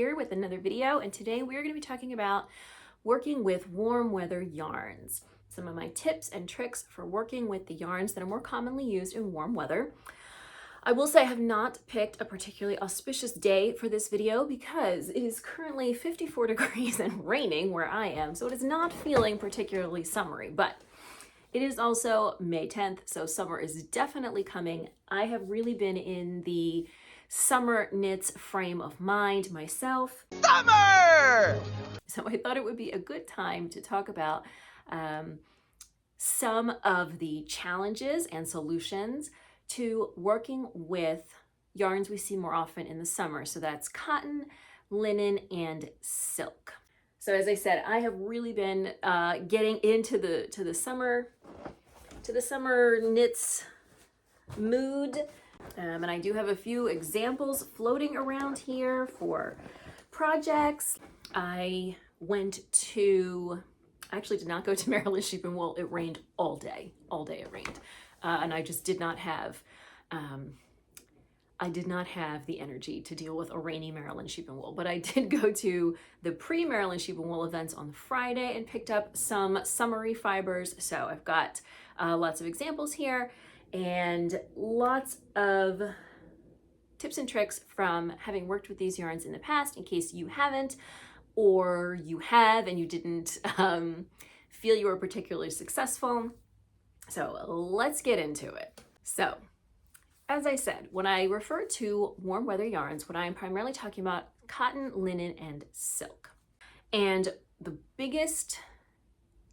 here with another video, and today we're going to be talking about working with warm weather yarns. Some of my tips and tricks for working with the yarns that are more commonly used in warm weather. I will say I have not picked a particularly auspicious day for this video because it is currently 54 degrees and raining where I am, so it is not feeling particularly summery, but it is also May 10th, so summer is definitely coming. I have really been in the summer knits frame of mind myself. Summer! So I thought it would be a good time to talk about some of the challenges and solutions to working with yarns we see more often in the summer. So that's cotton, linen, and silk. So as I said, I have really been getting into the summer knits mood. And I do have a few examples floating around here for projects. I actually did not go to Maryland Sheep and Wool. It rained all day it rained. And I just did not have the energy to deal with a rainy Maryland Sheep and Wool, but I did go to the pre-Maryland Sheep and Wool events on Friday and picked up some summery fibers. So I've got lots of examples here and lots of tips and tricks from having worked with these yarns in the past in case you haven't, or you have and you didn't feel you were particularly successful. So let's get into it. So as I said, when I refer to warm weather yarns, what I am primarily talking about cotton, linen, and silk. And the biggest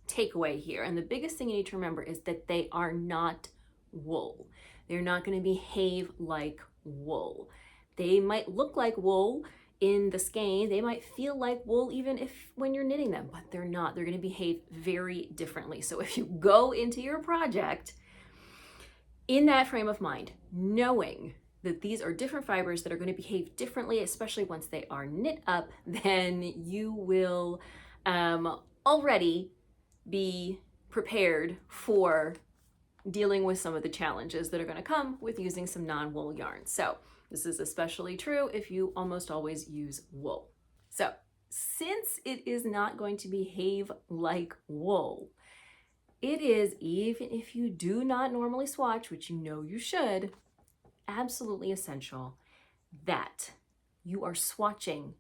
takeaway here, and the biggest thing you need to remember, is that they are not wool. They're not going to behave like wool. They might look like wool in the skein. They might feel like wool even when you're knitting them, but they're not. They're going to behave very differently. So if you go into your project in that frame of mind, knowing that these are different fibers that are going to behave differently, especially once they are knit up, then you will already be prepared for dealing with some of the challenges that are going to come with using some non-wool yarns. So this is especially true if you almost always use wool. So since it is not going to behave like wool, it is, even if you do not normally swatch, which you know you should, absolutely essential that you are swatching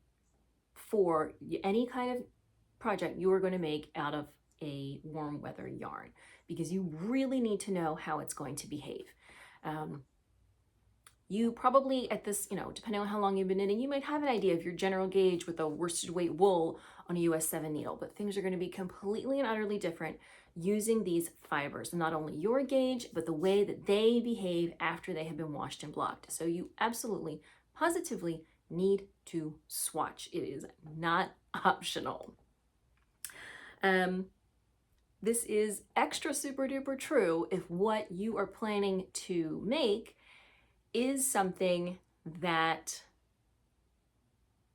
for any kind of project you are going to make out of a warm weather yarn, because you really need to know how it's going to behave. You probably at this, depending on how long you've been knitting, you might have an idea of your general gauge with a worsted weight wool on a US 7 needle, but things are going to be completely and utterly different using these fibers. Not only your gauge, but the way that they behave after they have been washed and blocked. So you absolutely, positively need to swatch. It is not optional. This is extra super duper true if what you are planning to make is something that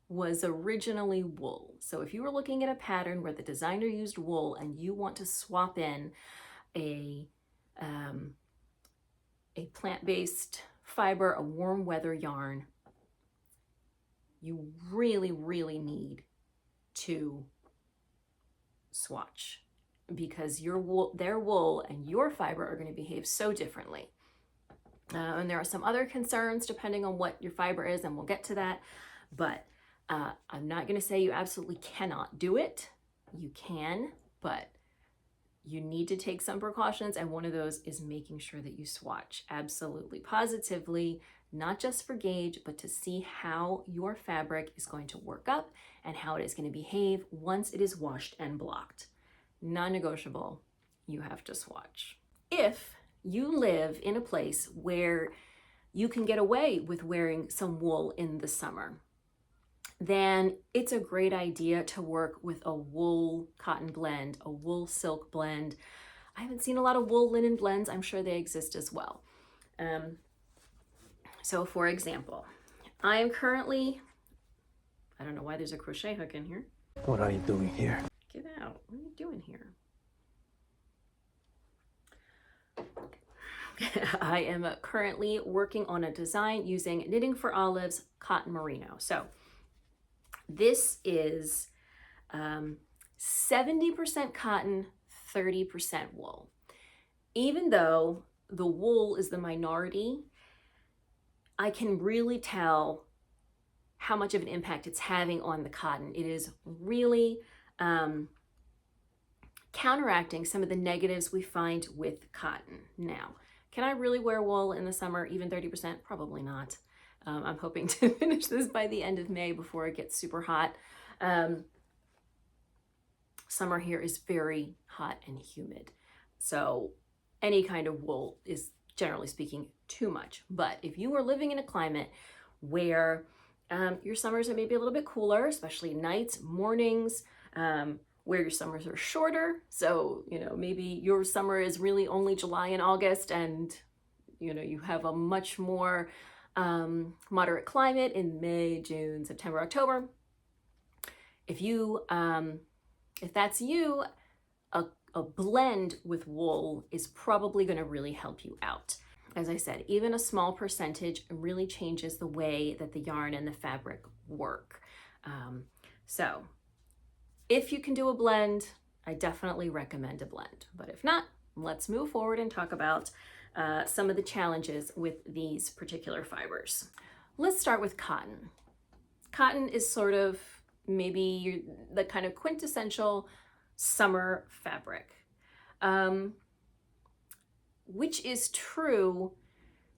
was originally wool. So if you were looking at a pattern where the designer used wool and you want to swap in a plant-based fiber, a warm weather yarn, you really, really need to swatch, because their wool and your fiber are going to behave so differently. And there are some other concerns depending on what your fiber is, and we'll get to that. But I'm not going to say you absolutely cannot do it. You can, but you need to take some precautions, and one of those is making sure that you swatch absolutely, positively, not just for gauge, but to see how your fabric is going to work up and how it is going to behave once it is washed and blocked. Non-negotiable, you have to swatch. If you live in a place where you can get away with wearing some wool in the summer, then it's a great idea to work with a wool cotton blend, a wool silk blend. I haven't seen a lot of wool linen blends. I'm sure they exist as well. So for example, I am currently, I don't know why there's a crochet hook in here. What are you doing here? Get out. What are you doing here? I am currently working on a design using Knitting for Olive's cotton merino. So This is 70% cotton, 30% wool. Even though the wool is the minority, I can really tell how much of an impact it's having on the cotton. It is really counteracting some of the negatives we find with cotton. Now, can I really wear wool in the summer, even 30%? Probably not. I'm hoping to finish this by the end of May before it gets super hot. Summer here is very hot and humid. So any kind of wool is, generally speaking, too much. But if you are living in a climate where your summers are maybe a little bit cooler, especially nights, mornings, where your summers are shorter. So, maybe your summer is really only July and August, and, you have a much more moderate climate in May, June, September, October. If that's you, a blend with wool is probably going to really help you out. As I said, even a small percentage really changes the way that the yarn and the fabric work. So if you can do a blend, I definitely recommend a blend. But if not, let's move forward and talk about some of the challenges with these particular fibers. Let's start with cotton. Cotton is sort of maybe the kind of quintessential summer fabric, which is true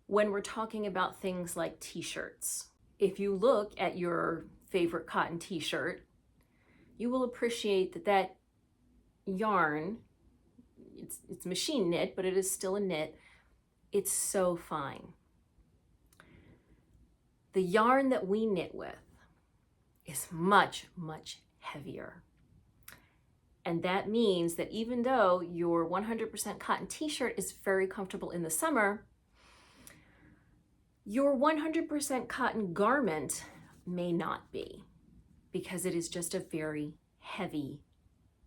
when we're talking about things like t-shirts. If you look at your favorite cotton t-shirt, you will appreciate that yarn, it's machine knit, but it is still a knit. It's so fine. The yarn that we knit with is much, much heavier. And that means that even though your 100% cotton t-shirt is very comfortable in the summer, your 100% cotton garment may not be, because it is just a very heavy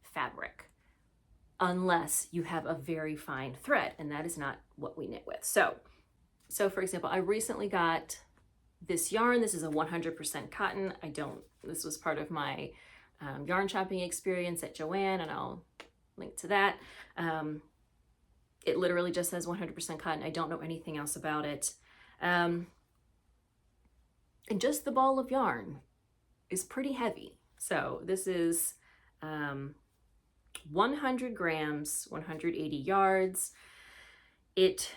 fabric, unless you have a very fine thread, and that is not what we knit with. So for example, I recently got this yarn. This is a 100% cotton. This was part of my yarn shopping experience at Joann, and I'll link to that. It literally just says 100% cotton. I don't know anything else about it. And just the ball of yarn is pretty heavy. So this is 100 grams, 180 yards. It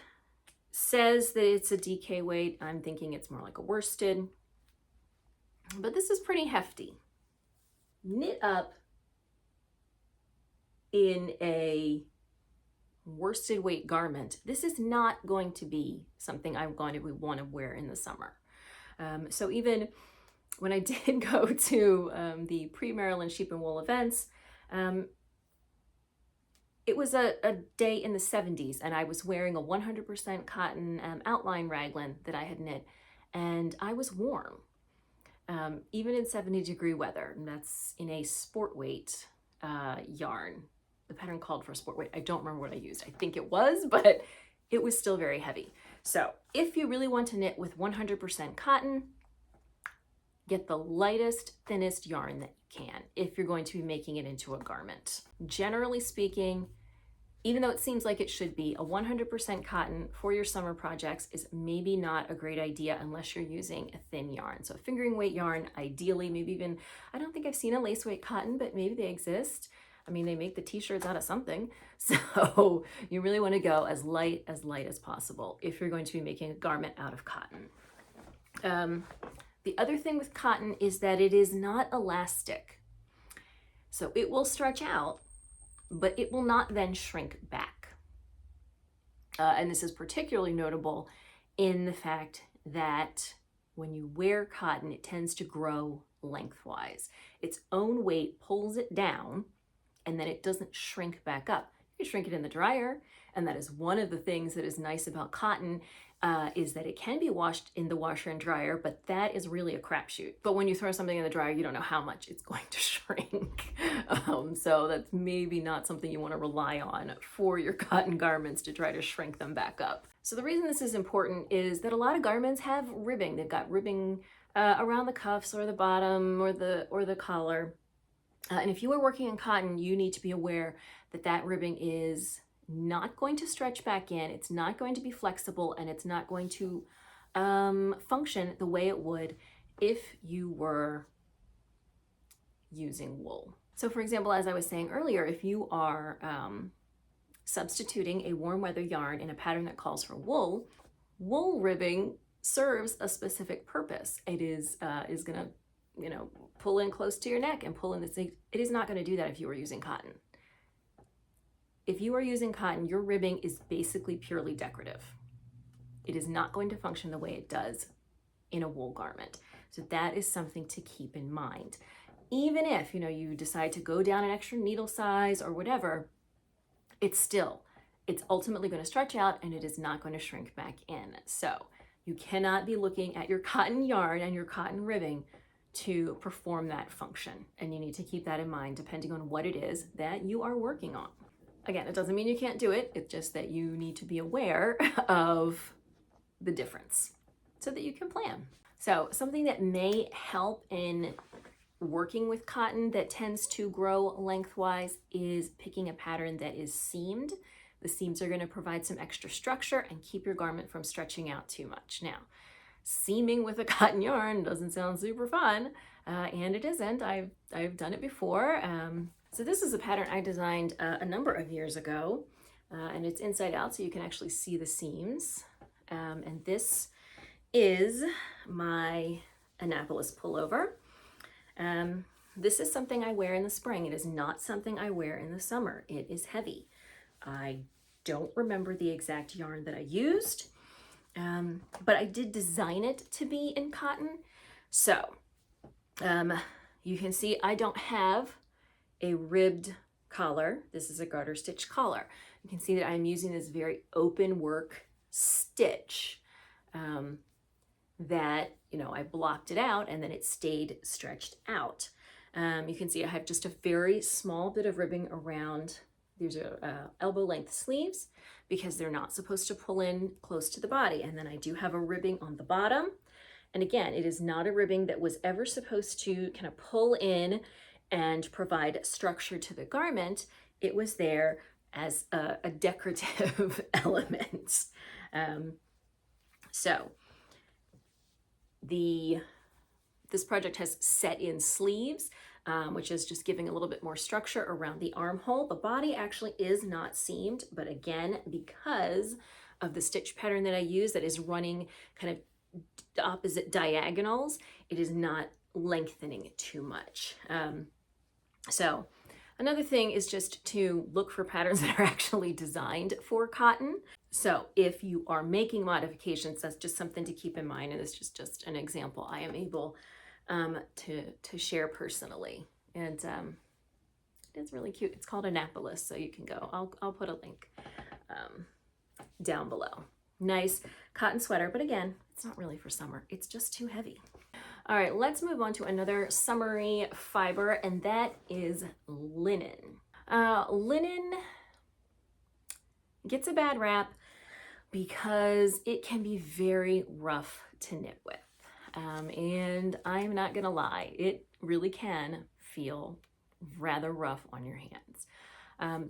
says that it's a DK weight. I'm thinking it's more like a worsted, but this is pretty hefty. Knit up in a worsted weight garment, this is not going to be something I'm going to want to wear in the summer. So even when I did go to the pre-Maryland Sheep and Wool events, it was a day in the 70s, and I was wearing a 100% cotton outline raglan that I had knit, and I was warm. Even in 70-degree weather, and that's in a sport weight yarn. The pattern called for sport weight. I don't remember what I used. I think it was, but it was still very heavy. So if you really want to knit with 100% cotton, get the lightest, thinnest yarn that you can if you're going to be making it into a garment. Generally speaking, even though it seems like it should be, a 100% cotton for your summer projects is maybe not a great idea unless you're using a thin yarn. So a fingering weight yarn, ideally, maybe even, I don't think I've seen a lace weight cotton, but maybe they exist. I mean, they make the t-shirts out of something. So you really want to go as light as possible if you're going to be making a garment out of cotton. The other thing with cotton is that it is not elastic. So it will stretch out, but it will not then shrink back. And this is particularly notable in the fact that when you wear cotton, it tends to grow lengthwise. Its own weight pulls it down, and then it doesn't shrink back up. You can shrink it in the dryer, and that is one of the things that is nice about cotton, is that it can be washed in the washer and dryer, but that is really a crapshoot. But when you throw something in the dryer, you don't know how much it's going to shrink. So that's maybe not something you want to rely on for your cotton garments to try to shrink them back up. So the reason this is important is that a lot of garments have ribbing. They've got ribbing around the cuffs or the bottom or the collar. And if you are working in cotton, you need to be aware that that ribbing is not going to stretch back in, it's not going to be flexible, and it's not going to function the way it would if you were using wool. So for example, as I was saying earlier, if you are substituting a warm weather yarn in a pattern that calls for wool, wool ribbing serves a specific purpose. It is gonna, pull in close to your neck and pull in this. It is not gonna do that if you are using cotton. If you are using cotton, your ribbing is basically purely decorative. It is not going to function the way it does in a wool garment. So that is something to keep in mind. Even if, you decide to go down an extra needle size or whatever, it's ultimately going to stretch out and it is not going to shrink back in. So you cannot be looking at your cotton yarn and your cotton ribbing to perform that function. And you need to keep that in mind depending on what it is that you are working on. Again, it doesn't mean you can't do it. It's just that you need to be aware of the difference so that you can plan. So something that may help in working with cotton that tends to grow lengthwise is picking a pattern that is seamed. The seams are going to provide some extra structure and keep your garment from stretching out too much. Now, seaming with a cotton yarn doesn't sound super fun, and it isn't. I've done it before. So this is a pattern I designed a number of years ago, and it's inside out so you can actually see the seams. And this is my Annapolis pullover. This is something I wear in the spring. It is not something I wear in the summer. It is heavy. I don't remember the exact yarn that I used, but I did design it to be in cotton. So you can see I don't have a ribbed collar. This is a garter stitch collar. You can see that I'm using this very open work stitch that, I blocked it out and then it stayed stretched out. You can see I have just a very small bit of ribbing around. These are elbow length sleeves because they're not supposed to pull in close to the body. And then I do have a ribbing on the bottom. And again, it is not a ribbing that was ever supposed to kind of pull in and provide structure to the garment. It was there as a decorative element. So this project has set in sleeves, which is just giving a little bit more structure around the armhole. The body actually is not seamed, but again, because of the stitch pattern that I use that is running kind of opposite diagonals, it is not lengthening too much. So another thing is just to look for patterns that are actually designed for cotton. So if you are making modifications, that's just something to keep in mind. And it's just an example I am able to share personally. And it's really cute. It's called Annapolis, so you can go. I'll put a link down below. Nice cotton sweater, but again, it's not really for summer. It's just too heavy. All right, let's move on to another summery fiber, and that is linen. Linen gets a bad rap because it can be very rough to knit with. And I'm not gonna lie, it really can feel rather rough on your hands.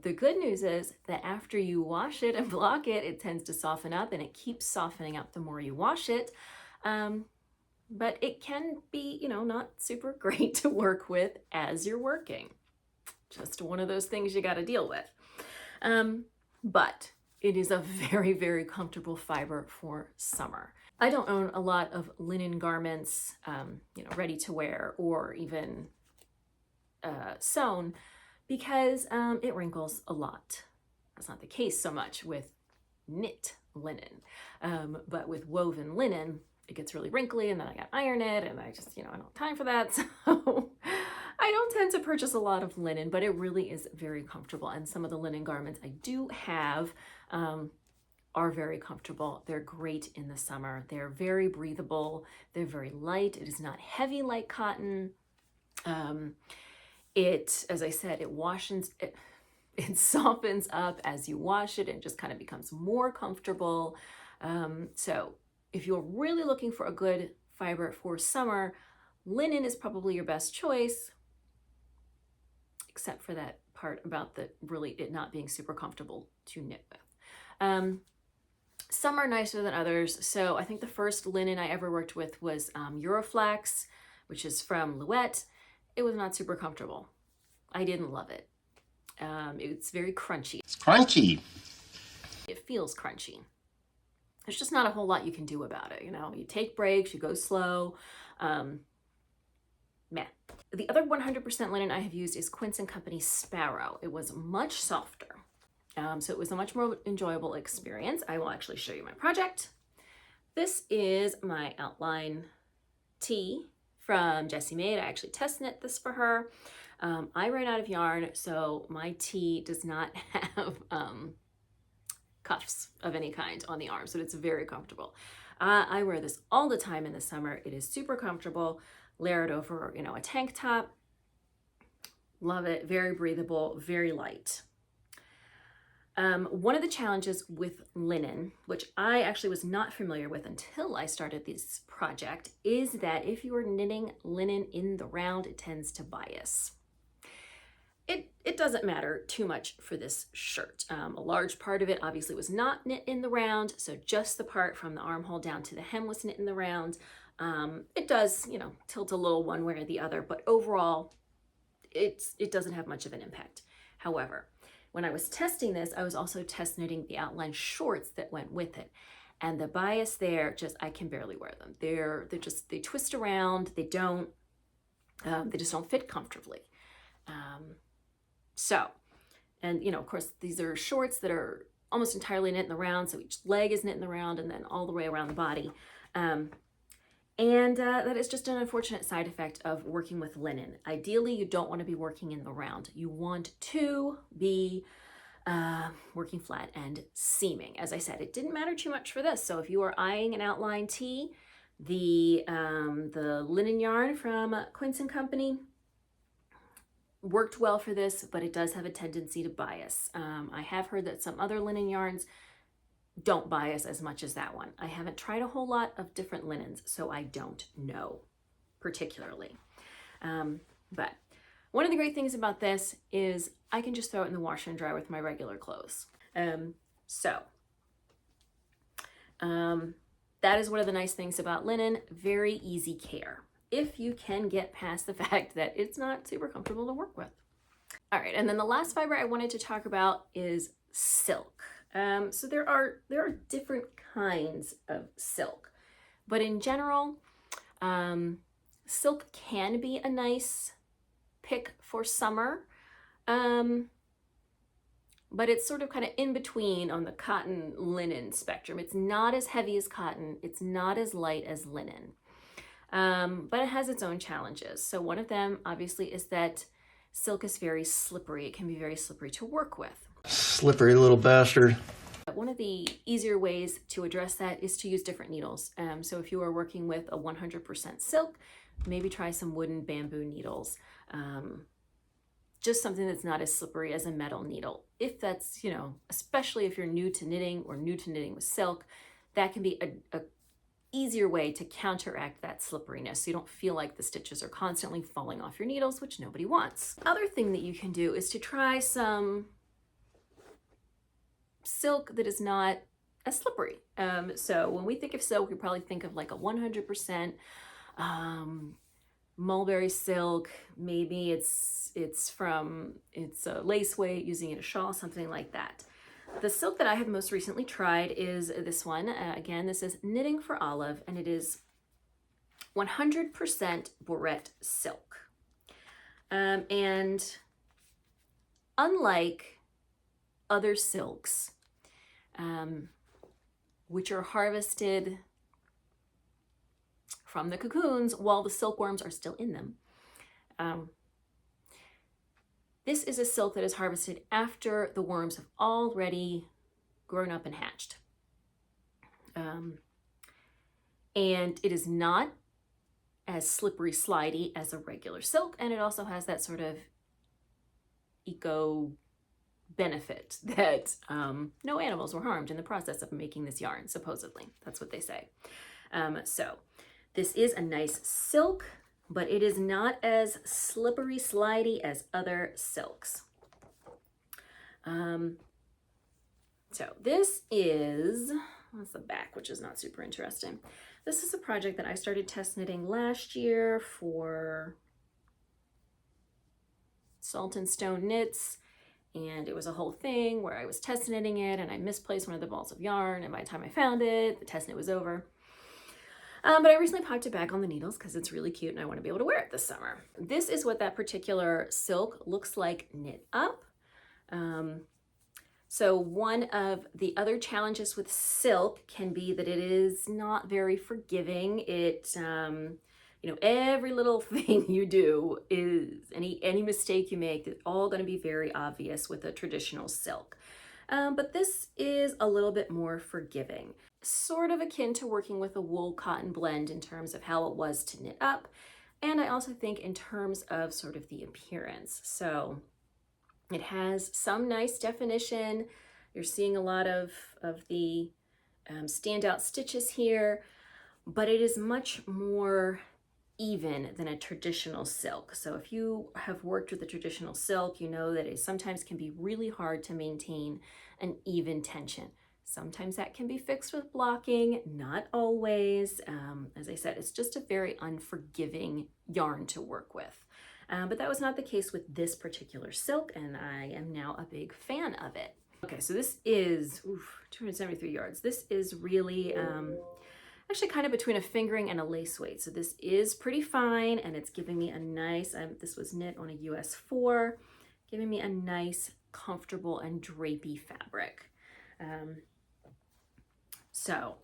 The good news is that after you wash it and block it, it tends to soften up, and it keeps softening up the more you wash it. But it can be, not super great to work with as you're working. Just one of those things you got to deal with. But it is a very, very comfortable fiber for summer. I don't own a lot of linen garments, ready to wear or even sewn because it wrinkles a lot. That's not the case so much with knit linen, but with woven linen, it gets really wrinkly, and then I got to iron it, and I just, I don't have time for that. So I don't tend to purchase a lot of linen, but it really is very comfortable. And some of the linen garments I do have are very comfortable. They're great in the summer. They're very breathable. They're very light. It is not heavy like cotton. As I said, it softens up as you wash it and just kind of becomes more comfortable. So if you're really looking for a good fiber for summer, linen is probably your best choice, except for that part about it not being super comfortable to knit with. Some are nicer than others. So I think the first linen I ever worked with was Euroflax, which is from Louette. It was not super comfortable. I didn't love it. It's very crunchy. It's crunchy. It feels crunchy. There's just not a whole lot you can do about it. You know, you take breaks, you go slow. Meh. The other 100% linen I have used is Quince & Company Sparrow. It was much softer. So it was a much more enjoyable experience. I will actually show you my project. This is my outline tee from Jessie Maid. I actually test knit this for her. I ran out of yarn, so my tee does not have cuffs of any kind on the arm, so it's very comfortable. I wear this all the time in the summer. It is super comfortable. Layer it over, you know, a tank top. Love it. Very breathable, very light. One of the challenges with linen, which I actually was not familiar with until I started this project, is that if you are knitting linen in the round, it tends to bias. It doesn't matter too much for this shirt. A large part of it obviously was not knit in the round, so just the part from the armhole down to the hem was knit in the round. It does, you know, tilt a little one way or the other, but overall, it doesn't have much of an impact. However, when I was testing this, I was also test knitting the outline shorts that went with it. And the bias there, I can barely wear them. They twist around, they just don't fit comfortably. And you know, of course, these are shorts that are almost entirely knit in the round. So each leg is knit in the round and then all the way around the body. That is just an unfortunate side effect of working with linen. Ideally, you don't want to be working in the round. You want to be working flat and seaming. As I said, it didn't matter too much for this. So if you are eyeing an outline tee, the linen yarn from Quince & Company worked well for this, but it does have a tendency to bias. I have heard that some other linen yarns don't bias as much as that one. I haven't tried a whole lot of different linens, so I don't know particularly. But one of the great things about this is I can just throw it in the washer and dry with my regular clothes. That is one of the nice things about linen, very easy care, if you can get past the fact that it's not super comfortable to work with. All right, and then the last fiber I wanted to talk about is silk. So there are different kinds of silk, but in general, silk can be a nice pick for summer, but it's sort of kind of in between on the cotton linen spectrum. It's not as heavy as cotton, it's not as light as linen, but it has its own challenges. So one of them obviously is that silk is very slippery. It can be very slippery to work with. Slippery little bastard. One of the easier ways to address that is to use different needles. So if you are working with a 100% silk, maybe try some wooden bamboo needles. Just something that's not as slippery as a metal needle. If that's, you know, especially if you're new to knitting or new to knitting with silk, that can be a easier way to counteract that slipperiness so you don't feel like the stitches are constantly falling off your needles, which nobody wants. Other thing that you can do is to try some silk that is not as slippery. So when we think of silk, we probably think of like a 100% mulberry silk. Maybe it's a lace weight, using it as a shawl, something like that. The silk that I have most recently tried is this one. Again, this is Knitting for Olive, and it is 100% Barrette silk. And unlike other silks, which are harvested from the cocoons while the silkworms are still in them, this is a silk that is harvested after the worms have already grown up and hatched. And it is not as slippery slidey as a regular silk, and it also has that sort of eco benefit that no animals were harmed in the process of making this yarn, supposedly. That's what they say. So This is a nice silk, but it is not as slippery slidey as other silks. So this is, that's the back, which is not super interesting. This is a project that I started test knitting last year for Salt and Stone Knits, and it was a whole thing where I was test knitting it and I misplaced one of the balls of yarn, and by the time I found it, the test knit was over. But I recently popped it back on the needles because it's really cute and I want to be able to wear it this summer. This is what that particular silk looks like knit up. So one of the other challenges with silk can be that it is not very forgiving. It, every little thing you do is, any mistake you make, it's all going to be very obvious with a traditional silk. But this is a little bit more forgiving, sort of akin to working with a wool cotton blend in terms of how it was to knit up. And I also think in terms of sort of the appearance. So it has some nice definition. You're seeing a lot of the standout stitches here, but it is much more even than a traditional silk. So if you have worked with a traditional silk, you know that it sometimes can be really hard to maintain an even tension. Sometimes that can be fixed with blocking, not always. As I said, it's just a very unforgiving yarn to work with. But that was not the case with this particular silk, and I am now a big fan of it. Okay, so this is 273 yards. This is really actually kind of between a fingering and a lace weight. So this is pretty fine, and it's giving me a nice, this was knit on a US 4, giving me a nice, comfortable and drapey fabric. So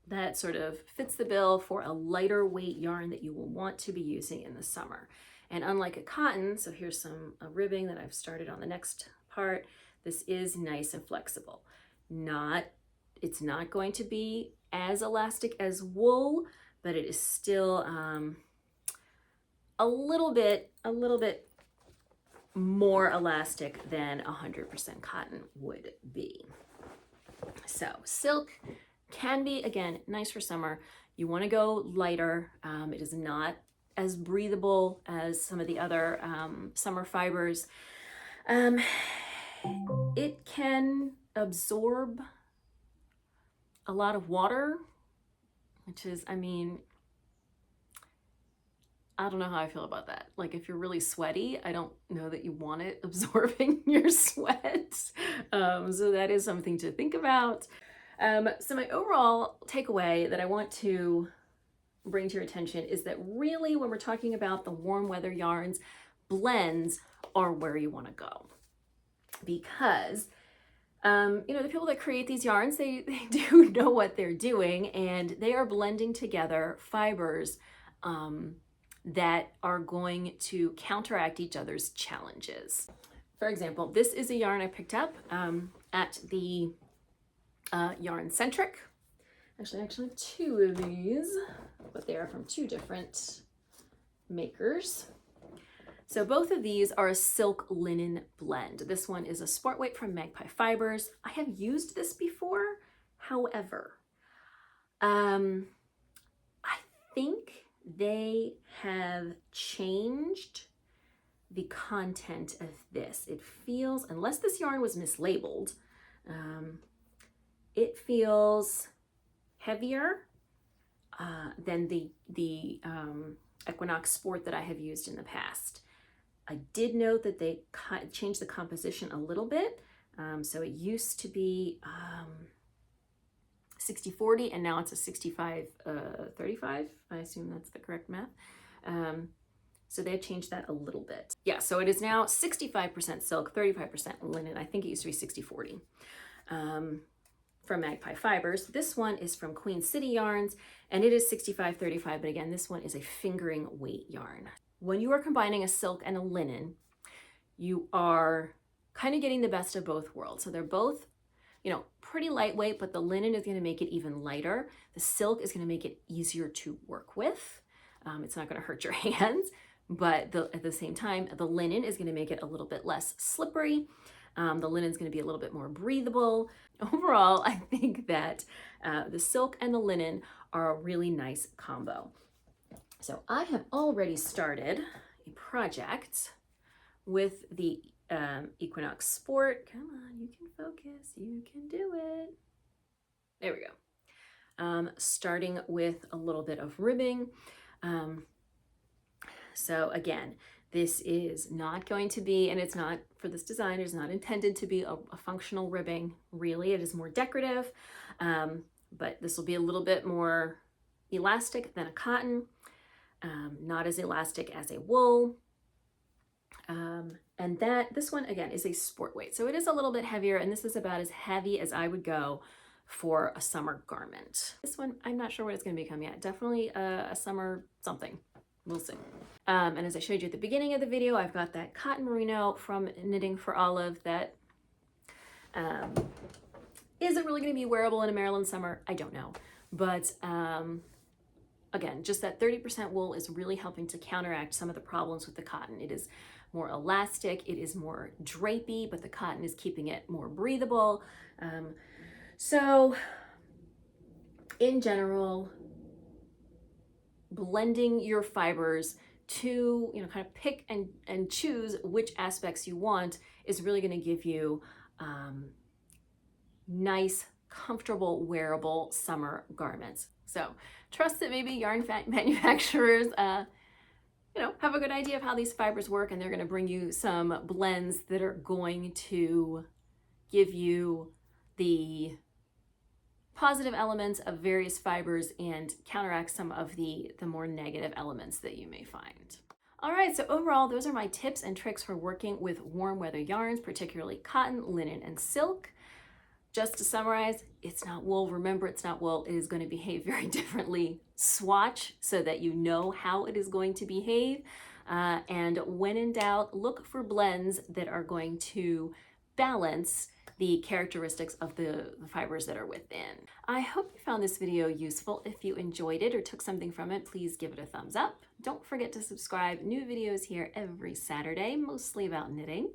that sort of fits the bill for a lighter weight yarn that you will want to be using in the summer. And unlike a cotton, so here's a ribbing that I've started on the next part, this is nice and flexible. It's not going to be as elastic as wool, but it is still a little bit more elastic than 100% cotton would be. So silk can be, again, nice for summer. You want to go lighter. It is not as breathable as some of the other summer fibers. It can absorb a lot of water, which is, I don't know how I feel about that. Like if you're really sweaty, I don't know that you want it absorbing your sweat. So that is something to think about. So my overall takeaway that I want to bring to your attention is that really when we're talking about the warm weather yarns, blends are where you want to go. Because the people that create these yarns, they do know what they're doing, and they are blending together fibers that are going to counteract each other's challenges. For example, this is a yarn I picked up at the Yarn Centric. Actually, I actually have two of these, but they are from two different makers. So both of these are a silk linen blend. This one is a sport weight from Magpie Fibers. I have used this before. However, I think they have changed the content of this. It feels, unless this yarn was mislabeled, it feels heavier than the Equinox Sport that I have used in the past. I did note that they changed the composition a little bit. So it used to be 60-40 and now it's a 65-35. I assume that's the correct math. So they've changed that a little bit. Yeah, so it is now 65% silk, 35% linen. I think it used to be 60-40. From Magpie Fibers. This one is from Queen City Yarns, and it is 65-35, but again, this one is a fingering weight yarn. When you are combining a silk and a linen, you are kind of getting the best of both worlds. So they're both, pretty lightweight, but the linen is going to make it even lighter. The silk is going to make it easier to work with. It's not going to hurt your hands, but at the same time, the linen is going to make it a little bit less slippery. The linen is going to be a little bit more breathable. Overall, I think that the silk and the linen are a really nice combo. So I have already started a project with the Equinox Sport. Come on, you can focus, you can do it. There we go. Starting with a little bit of ribbing. So again, this is not going to be, and it's not, for this design, it's not intended to be a functional ribbing. Really, it is more decorative, but this will be a little bit more elastic than a cotton, not as elastic as a wool. And this one, again, is a sport weight. So it is a little bit heavier, and this is about as heavy as I would go for a summer garment. This one, I'm not sure what it's going to become yet. Definitely a summer something. We'll see. And as I showed you at the beginning of the video, I've got that cotton merino from Knitting for Olive that isn't really going to be wearable in a Maryland summer. I don't know. But again, just that 30% wool is really helping to counteract some of the problems with the cotton. It is more elastic, it is more drapey, but the cotton is keeping it more breathable. So in general, blending your fibers to, kind of pick and choose which aspects you want is really going to give you nice, comfortable, wearable summer garments. So trust that maybe yarn manufacturers have a good idea of how these fibers work, and they're going to bring you some blends that are going to give you the positive elements of various fibers and counteract some of the more negative elements that you may find. All right, so overall, those are my tips and tricks for working with warm weather yarns, particularly cotton, linen, and silk. Just to summarize, it's not wool. Remember, it's not wool. It is going to behave very differently. Swatch so that you know how it is going to behave. And when in doubt, look for blends that are going to balance the characteristics of the fibers that are within. I hope you found this video useful. If you enjoyed it or took something from it, please give it a thumbs up. Don't forget to subscribe. New videos here every Saturday, mostly about knitting.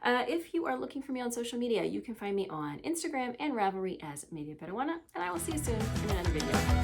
If you are looking for me on social media, you can find me on Instagram and Ravelry as Media Peruana, and I will see you soon in another video.